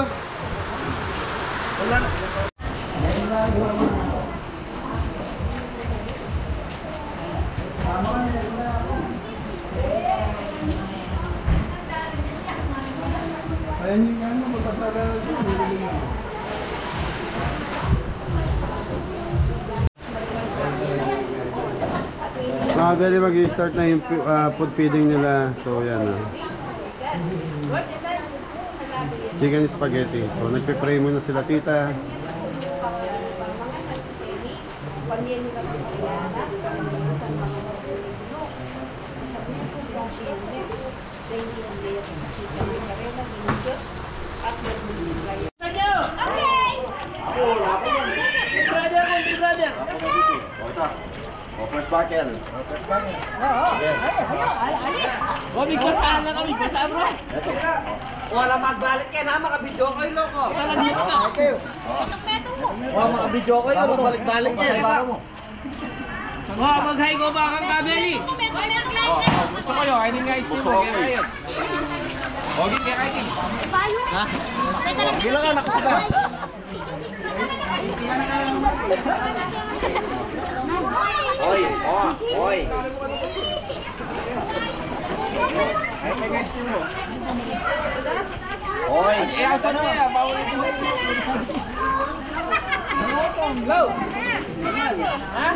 Ayan yung ano, magpasara na ito. Mga Beli, mag-i-start na yung food feeding nila. So, yan. Chicken spaghetti. So, nagpe-pray muna sila tita. Bigkasaan na kami, bigkasaan bro. Wala magbalik yan ha, makabidyo ko yung loko. Wala dito ka. Wala makabidyo ko yung magbalik-balik yan. Wala mag-hi ko ba kang kabeli? Gusto ko yun, ayun nga isli mo. Hogi kaya kayo. Ha? Gila ka nakuha. Oy, oy. Ay, kaya isli mo. Oy, asan na yan? Bawal ito. Go! Ha?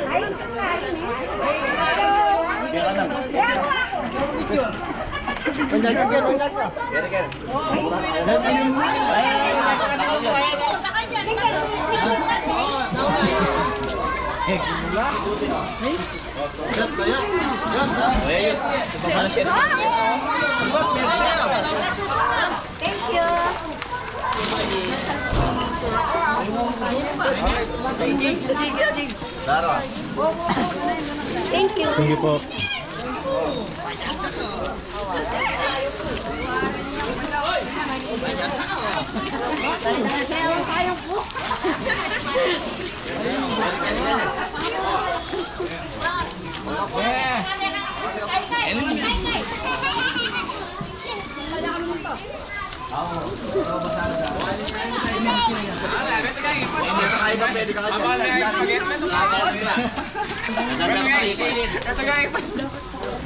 Biar ka na. Banyak ka. Kaya. Thank you. Adig. Thank you. Thank you po.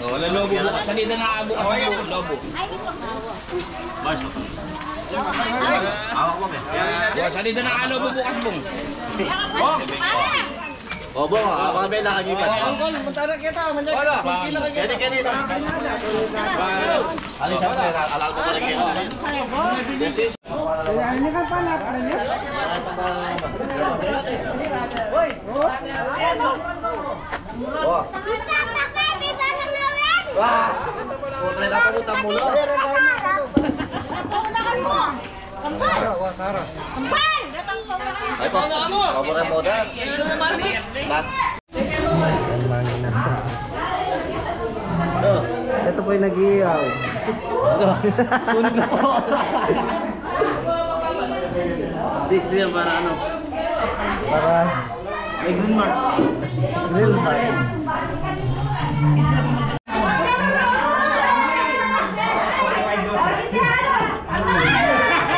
Wala lobo bukas. Salida na bukas ang lobo. Salida na ang lobo bukas bong. Obo, baka may nakagipat. Angkol, punta na kita. Wala. Kani na. Alin ka pa, alal ko pala kayo. Wah, putra dapat utang mulu. Ay po, paboran mo dan. Ito po yung nag-iiyaw. Sunog na po. This year para ano? Para may green mark. Green mark.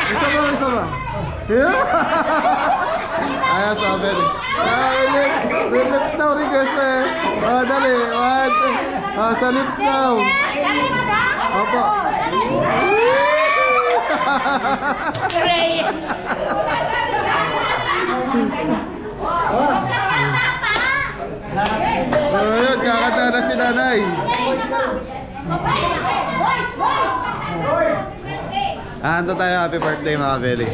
Isa ba? Ayan, sabi. With lips now, Rigas eh. Oh, dali. One, two. Oh, sa lips now. Opo. Oh, yun, kakanta na si nanay. Ando tayo, happy birthday mga Beli.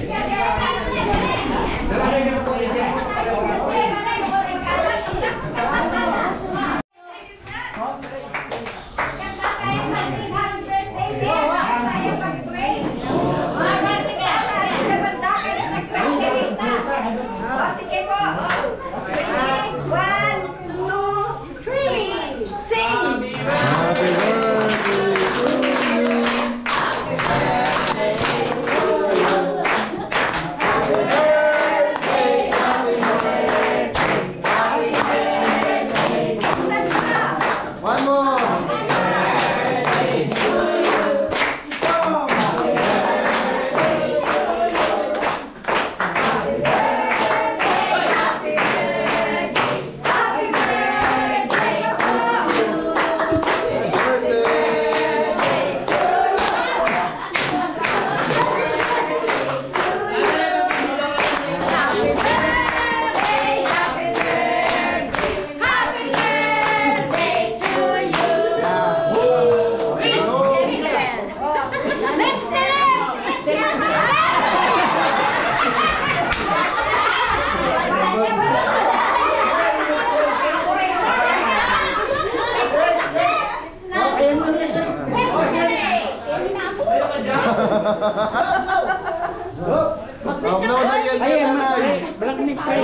Upload na yan din, nanay. Pray.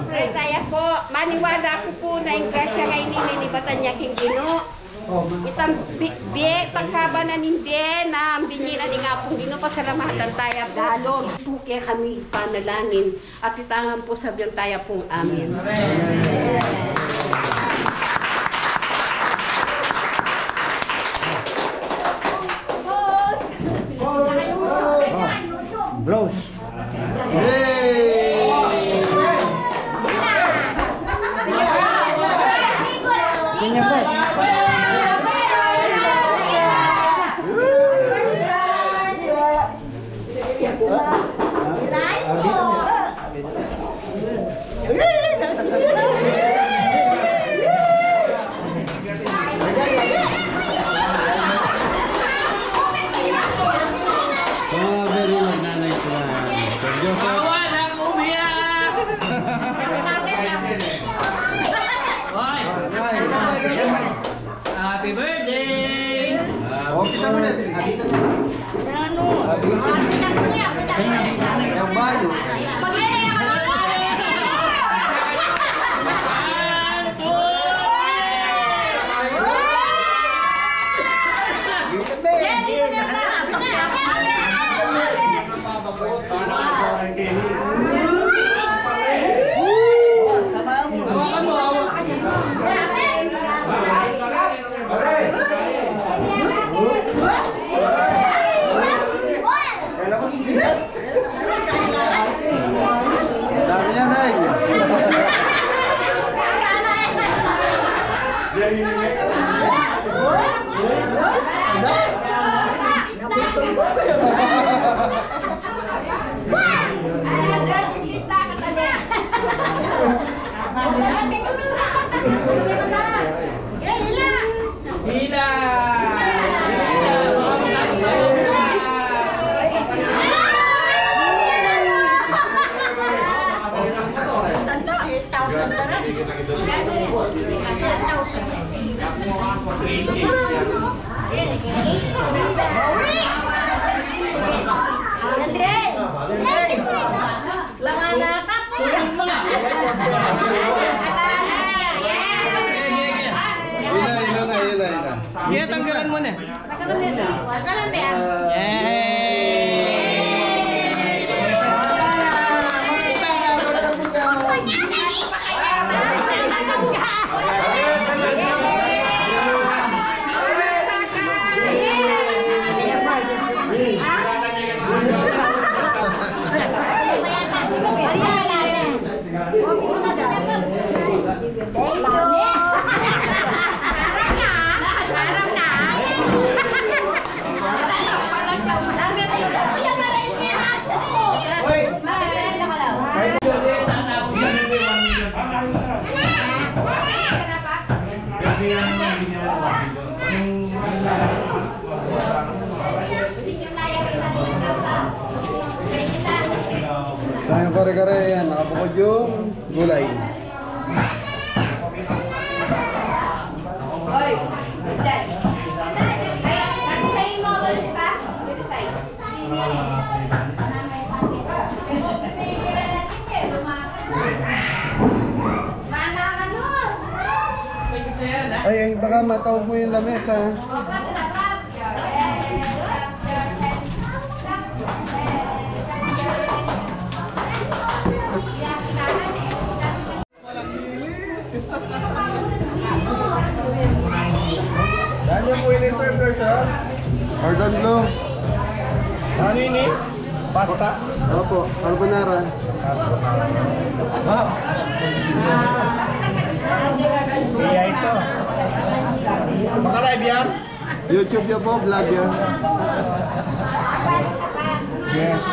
Pray tayo po. Maniwala ko po na yung kasya ngayon ninibatan niya king Gino. Itang biye, tangkaba na nimbiye na binyinan ni nga pong Gino. Pasalamatan tayo dalong. Kaya kami panalangin at itangan po sabihan tayo pong amin. Bros. Yay! Ganyan po. Happy birthday! Umpisa mo na. Ano? Yun na. Kaya tanggalan mo na. Sayang kare-kare yan, nakabukod yung gulay. Ay, baka matawag mo yung lamesa. Dahil po yung servers ha? Cordon bleu. Ano yun eh? Pasta? Opo, carbonara. Iya ito. Baka live yan? YouTube niyo po, vlog yan. Yes.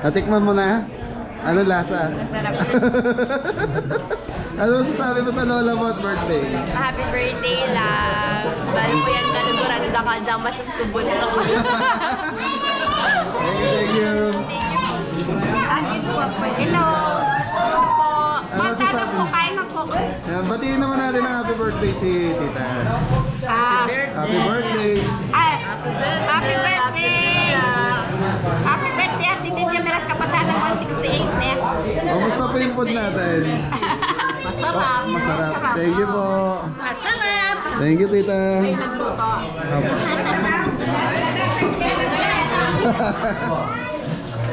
Natikman mo na? Ano lasa? Masarap. Ano masasabi mo sa lola mo at birthday? Happy birthday lang. Bali po yan kaluguran da ka dyan masyas kubunto. Thank you. Hello. Magtanong po kayo ng po. Batiin naman natin ang happy birthday si tita. Happy birthday. Ay, happy birthday. Happy birthday at hindi niya naras kapasanan 168 eh. Kamusta po yung food natin? Masarap. Masarap. Thank you po. Masarap. Thank you, tita. Ay, nagluto.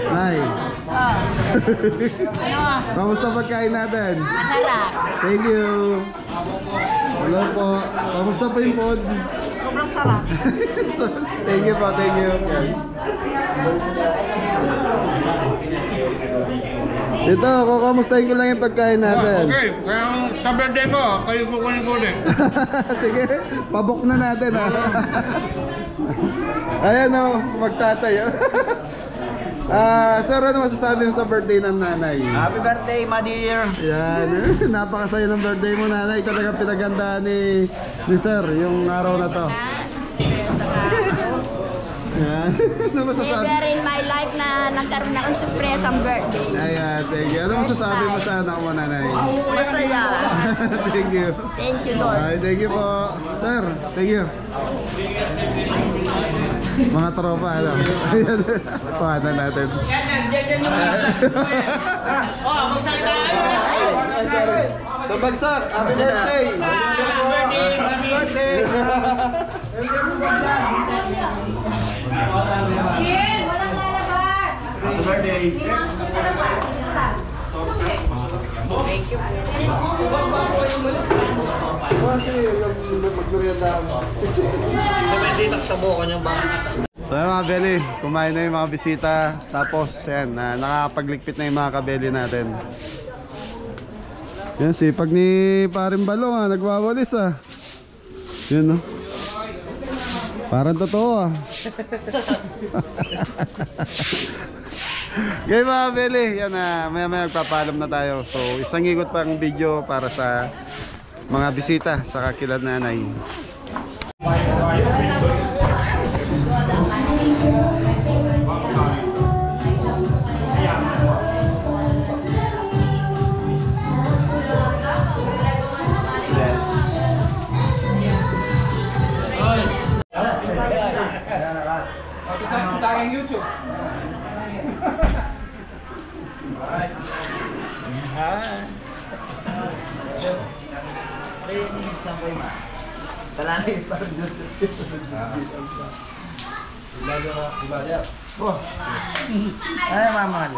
Nay, Ano? kamusta pagkain natin? Masarap. Thank you. Hello po. Kamusta po yung food? Sobrang sarap. Thank you po, thank you. Ito, kamustahin ko lang yung pagkain natin. Okay, kaya sa birthday ko, kayo kukunin ko ulit. Sige, pabok na natin ha. Ayan o, magtatay. Sir, ano masasabi mo sa birthday ng nanay? Happy birthday, my dear. Yan, napakasaya ng birthday mo nanay. Talagang pinaganda ni Sir yung araw na to. Yan, ano masasabi? Never in my life na nagkaroon ng surprise ang birthday. Ayan, thank you. Ano masasabi mo sa anak mo nanay? Masaya. Thank you. Thank you, Lord. Ay, thank you po. Sir, thank you. Mga tropa, ano? Ayan, pahanan natin. Oh, magsalita ka na. Ay, sorry. Sa bagsak, happy birthday! Happy birthday! Happy birthday! Kasi yung magmerienda mo. So yun mga Beli, kumain na yung mga bisita. Tapos yan, nakakapagligpit na yung mga kabeli natin. Yan, sipag ni Paring Balong ha, nagwawalis ha. Yun no. Parang totoo ha. Okay mga Beli, yan na, maya-maya magpapaalam na tayo. So isang ikot pang video para sa mga bisita sa kakilad nanay. Tayang YouTube. Salamat. Ay, mamahal.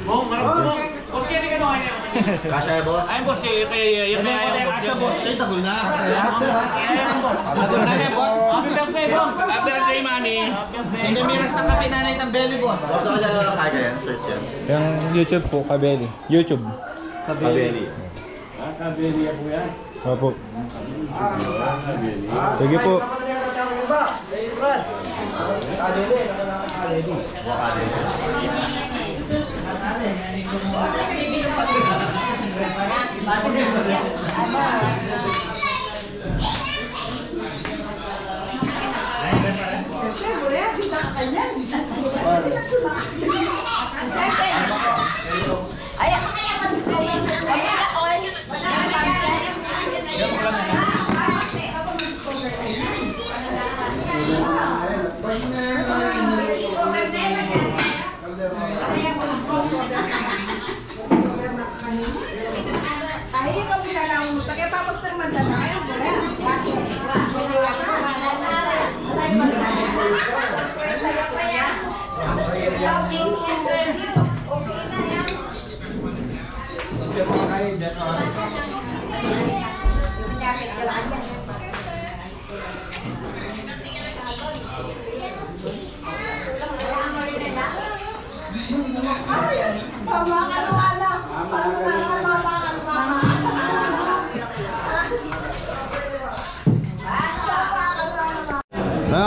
Bong, marami. Boss, kaya ka naman yan. Kasya boss. Ay, boss, kaya yung boss. Ay, tagol na. Tagol na yan, boss. Happy birthday, Bong. Happy birthday, Manny. Sino miras ng kape nanay ng belly, boss? Boss, ako dyan kaya yan, first yan. Yung YouTube po, Kabeli. YouTube. Kabeli. Kabeli po yan. Opo. Sige po.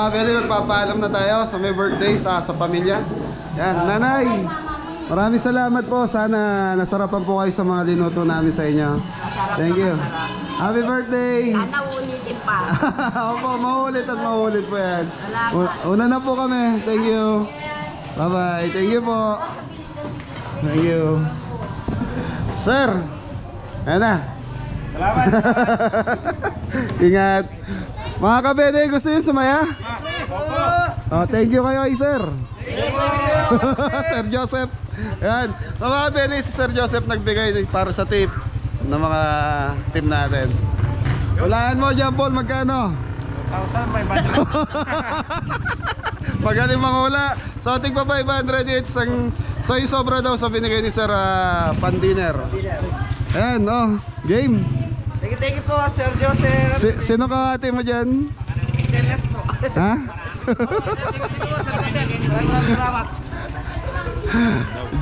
Beli, magpapaalam na tayo sa may birthday sa pamilya. Yan, nanay. Maraming salamat po. Sana nasarapan po kayo sa mga linuto namin sa inyo. Thank you. Happy birthday. Sana ulitin pa. Opo, maulit at maulit po yan. Una na po kami. Thank you. Bye-bye. Thank you po. Thank you. Sir. Ayan na. Salamat. Ingat. Mga kabede, gusto nyo sumaya? Oh, thank you kayo, sir. Sir Joseph. Yan. Mga kabede, si Sir Joseph nagbigay para sa tip ng mga team natin. Walaan mo dyan, Paul, magkano? 1,500. Magaling manghula. So, tig pa 500 each. So, sobra daw sa binigay ni Sir pan-dinner. Ayan, oh, game. Thank you po, Sir Joseph. Sino ka ate mo dyan? Teles po. Ha?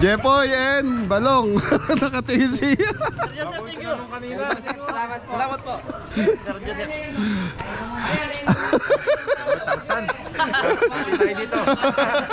Jepoy and Balong. Nakatisi. Salamat po. Sir Joseph.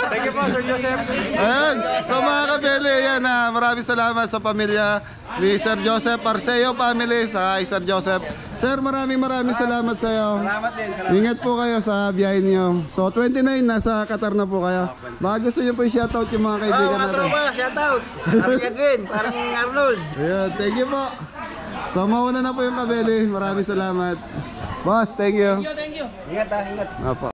Thank you po, Sir Joseph. Ayan. So mga kabeli, yan, maraming salamat sa pamilya ni Sir Joseph Arceo family sa Sir Joseph. Sir, maraming salamat sa iyo. Salamat din. Ingat po kayo sa biyahe niyo. So 29 nasa Qatar na po kayo. Baka gusto niyo po i-shoutout yung mga kaibigan natin. Shout out. Happy Edwin, parang Arnold. Ayun, thank you po. So mauna na po yung kabeli. Maraming salamat. Boss, thank you. Thank you. Ingat. Apo.